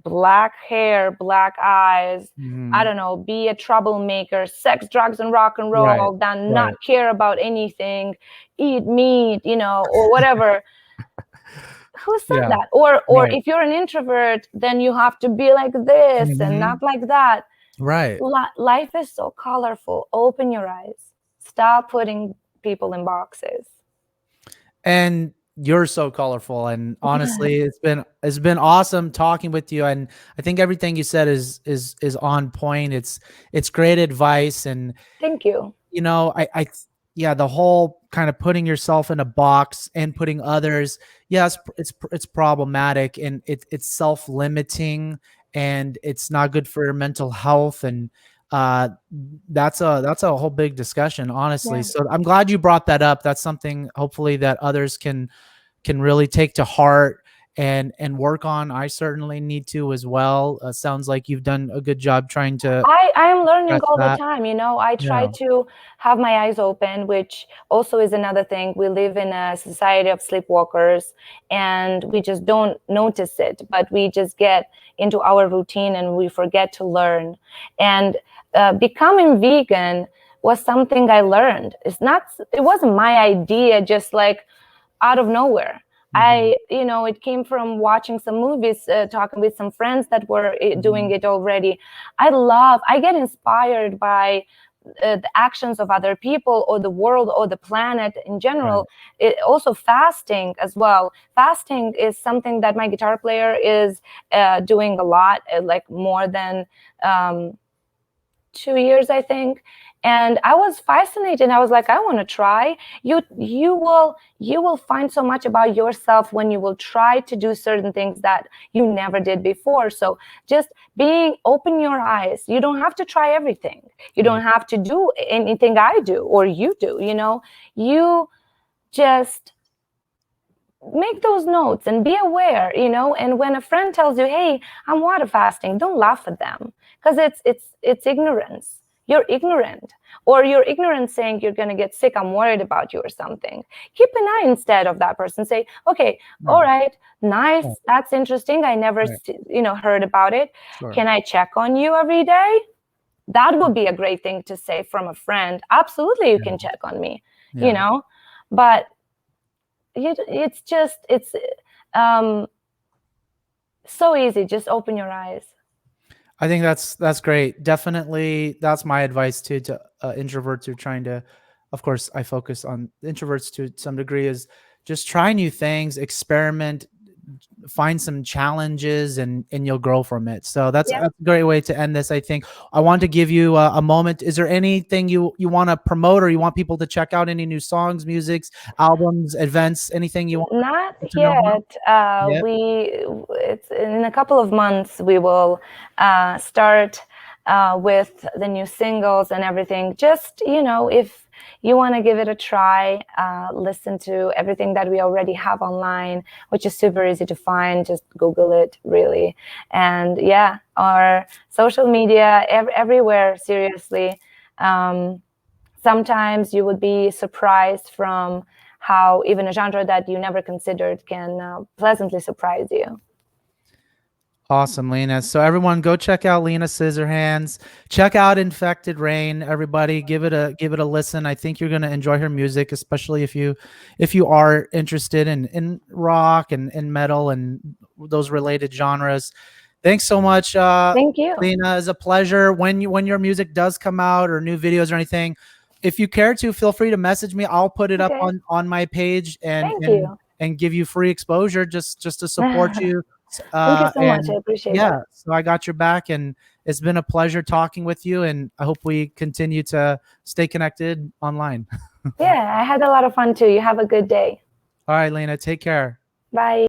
black hair, black eyes, I don't know, be a troublemaker, sex, drugs, and rock and Right. roll, then Right. not care about anything, eat meat, or whatever. Who said Yeah. that? Or Right. if you're an introvert, then you have to be like this and not like that. Right. Life is so colorful. Open your eyes. Stop putting people in boxes. And you're so colorful, and honestly, it's been awesome talking with you. And I think everything you said is on point. It's great advice, and Thank you. Yeah, the whole kind of putting yourself in a box and putting others, yes, it's problematic, and it's self-limiting, and it's not good for your mental health. And uh that's a whole big discussion, honestly. Yeah. So I'm glad you brought that up. That's something hopefully that others can really take to heart and work on. I certainly need to as well. Sounds like you've done a good job trying to I'm learning address all the that. time. I try Yeah. to have my eyes open, which also is another thing. We live in a society of sleepwalkers, and we just don't notice it, but we just get into our routine and we forget to learn. And becoming vegan was something I learned. It wasn't my idea, just like out of nowhere. It came from watching some movies, talking with some friends that were doing it already. I get inspired by the actions of other people or the world or the planet in general. Also fasting as well. Fasting is something that my guitar player is doing a lot, like more than 2 years, I think. And I was fascinated. I was like, I want to try. You will find so much about yourself when you will try to do certain things that you never did before. So just open your eyes. You don't have to try everything. You don't have to do anything I do or you do. You just make those notes and be aware. And when a friend tells you, hey, I'm water fasting, don't laugh at them, because it's ignorance. You're ignorant, or you're ignorant saying you're going to get sick, I'm worried about you or something. Keep an eye instead of that person. Say, okay, all right, nice, that's interesting, I never heard about it. Sure. Can I check on you every day? That would be a great thing to say from a friend. Absolutely, you can check on me. But it's so easy. Just open your eyes. I think that's great. Definitely, that's my advice too to introverts who are trying to. Of course, I focus on introverts to some degree. Is just try new things, experiment, find some challenges, and you'll grow from it. So that's a great way to end this. I think I want to give you a moment. Is there anything you want to promote, or you want people to check out? Any new songs, musics, albums, events, anything you want Not to know about? yet. It's in a couple of months we will start with the new singles and everything. Just if you want to give it a try, listen to everything that we already have online, which is super easy to find. Just Google it, really. And our social media, everywhere, seriously. Sometimes you would be surprised from how even a genre that you never considered can pleasantly surprise you. Awesome, Lena. So everyone go check out Lena Scissorhands. Check out Infected Rain. Everybody give it a listen. I think you're going to enjoy her music, especially if you are interested in rock and metal and those related genres. Thanks so much, Thank you. Lena. It's a pleasure. When your music does come out or new videos or anything, if you care to, feel free to message me. I'll put it up Okay. on my page Thank you. and give you free exposure just to support you. Thank you so much. I And appreciate yeah, it. so I got your back, and it's been a pleasure talking with you, and I hope we continue to stay connected online. Yeah, I had a lot of fun too. You have a good day. All right, Lena, take care. Bye.